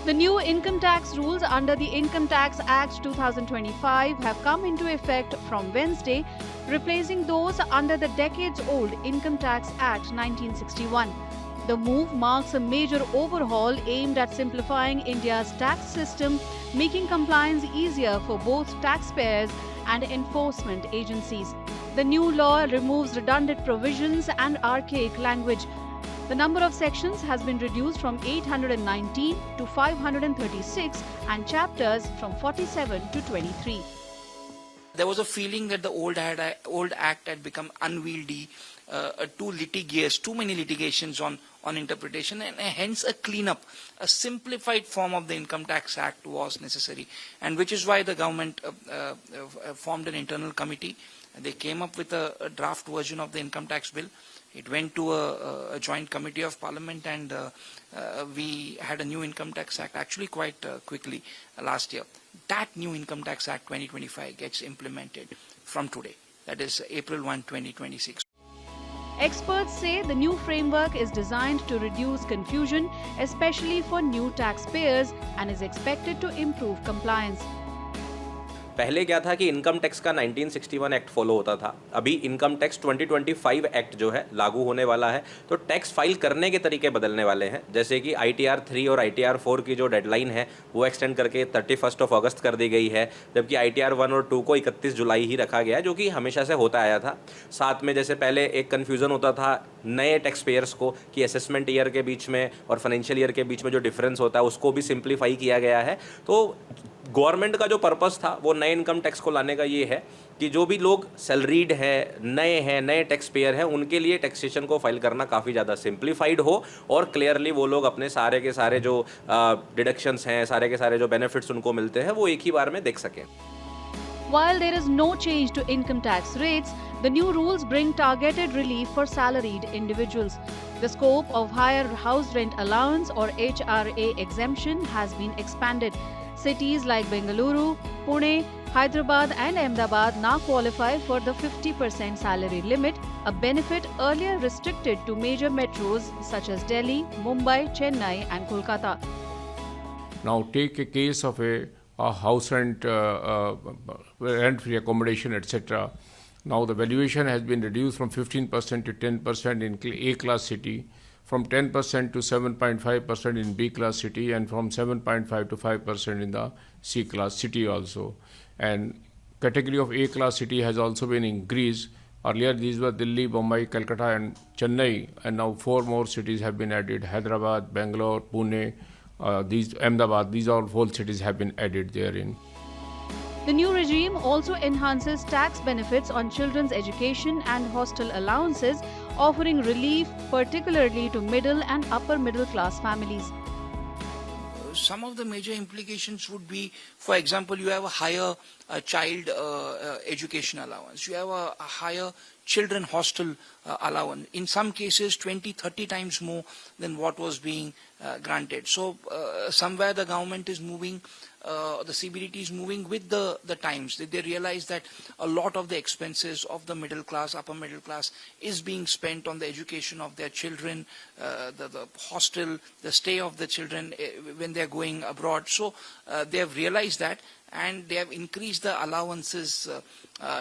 The new income tax rules under the Income Tax Act 2025 have come into effect from Wednesday, replacing those under the decades-old Income Tax Act 1961. The move marks a major overhaul aimed at simplifying India's tax system, making compliance easier for both taxpayers and enforcement agencies. The new law removes redundant provisions and archaic language. The number of sections has been reduced from 819 to 536 and chapters from 47 to 23. There was a feeling that the old act had become unwieldy, too litigious, too many litigations on interpretation, and hence a cleanup, a simplified form of the Income Tax Act was necessary, and which is why the government formed an internal committee. They came up with a draft version of the income tax bill. It went to a joint committee of parliament, and we had a new income tax act actually quite quickly last year. That new income tax act 2025 gets implemented from today, that is April 1, 2026. Experts say the new framework is designed to reduce confusion, especially for new taxpayers, and is expected to improve compliance. पहले क्या था कि income tax का 1961 act follow होता था। अभी income tax 2025 act जो है लागू होने वाला है, तो टैक्स फाइल करने के तरीके बदलने वाले हैं। जैसे कि ITR 3 और ITR 4 की जो डेडलाइन है वो एक्सटेंड करके 31 अगस्त कर दी गई है, जबकि ITR 1 और 2 को 31 जुलाई ही रखा गया है, जो कि हमेशा से होता आया था। साथ में जैसे पहले एक कन्फ्यूज़न होता था नए टैक्स पेयर्स को कि असेसमेंट ईयर के बीच में और फाइनेंशियल ईयर के बीच में जो डिफरेंस होता है उसको भी सिंप्लीफाई किया गया है। तो गवर्नमेंट का जो पर्पस था वो नए इनकम टैक्स को लाने का ये है कि जो भी लोग सैलरीड हैं, नए टैक्स पेयर हैं, उनके लिए टैक्सेशन को फाइल करना काफ़ी ज़्यादा सिंप्लीफाइड हो और क्लियरली वो लोग अपने सारे के सारे जो डिडक्शंस हैं, सारे के सारे जो बेनिफिट्स उनको मिलते हैं वो एक ही बार में देख सकें। While there is no change to income tax rates, the new rules bring targeted relief for salaried individuals. The scope of higher house rent allowance or HRA exemption has been expanded. Cities like Bengaluru, Pune, Hyderabad and Ahmedabad now qualify for the 50% salary limit, a benefit earlier restricted to major metros such as Delhi, Mumbai, Chennai and Kolkata. Now take a case of a house rent, rent-free accommodation, etc. Now the valuation has been reduced from 15% to 10% in A-class city, from 10% to 7.5% in B-class city, and from 7.5 to 5% in the C-class city also. And category of A-class city has also been increased. Earlier these were Delhi, Bombay, Calcutta and Chennai, and now 4 more cities have been added: Hyderabad, Bangalore, Pune, Ahmedabad. These all 4 cities have been added therein. The new regime also enhances tax benefits on children's education and hostel allowances, offering relief particularly to middle and upper middle class families. Some of the major implications would be, for example, you have a higher child education allowance, you have a higher children hostel allowance, in some cases 20-30 times more than what was being granted. So somewhere the government is moving, the CBDT is moving with the times. They realize that a lot of the expenses of the middle class, upper middle class is being spent on the education of their children, the hostel, the stay of the children when they are going abroad. So they have realized that, and they have increased the allowances,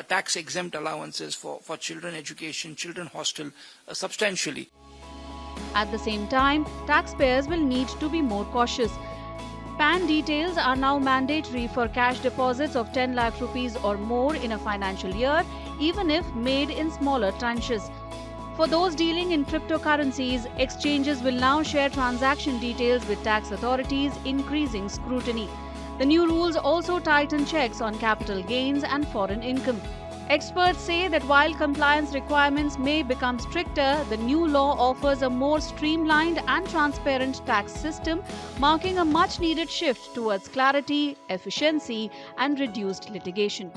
tax exempt allowances for children education, children hostel substantially. At the same time, taxpayers will need to be more cautious. PAN details are now mandatory for cash deposits of 10 lakh rupees or more in a financial year, even if made in smaller tranches. For those dealing in cryptocurrencies, exchanges will now share transaction details with tax authorities, increasing scrutiny. The new rules also tighten checks on capital gains and foreign income. Experts say that while compliance requirements may become stricter, the new law offers a more streamlined and transparent tax system, marking a much-needed shift towards clarity, efficiency, and reduced litigation.